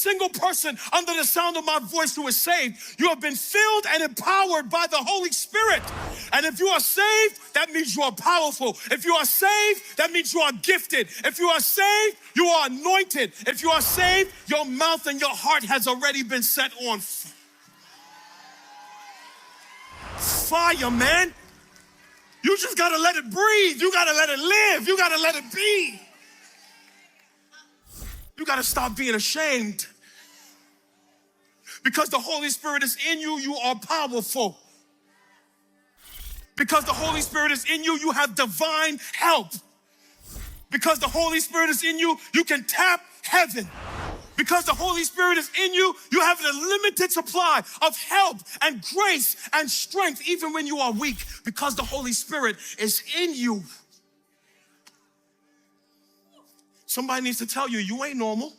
single person under the sound of my voice who is saved, you have been filled and empowered by the Holy Spirit. And if you are saved, that means you are powerful. If you are saved, that means you are gifted. If you are saved, you are anointed. If you are saved, your mouth and your heart has already been set on fire, man. You just gotta let it breathe. You gotta let it live. You gotta let it be. You gotta stop being ashamed. Because the Holy Spirit is in you, you are powerful. Because the Holy Spirit is in you, you have divine help. Because the Holy Spirit is in you, you can tap heaven. Because the Holy Spirit is in you, you have an unlimited supply of help and grace and strength, even when you are weak, because the Holy Spirit is in you. Somebody needs to tell you, you ain't normal.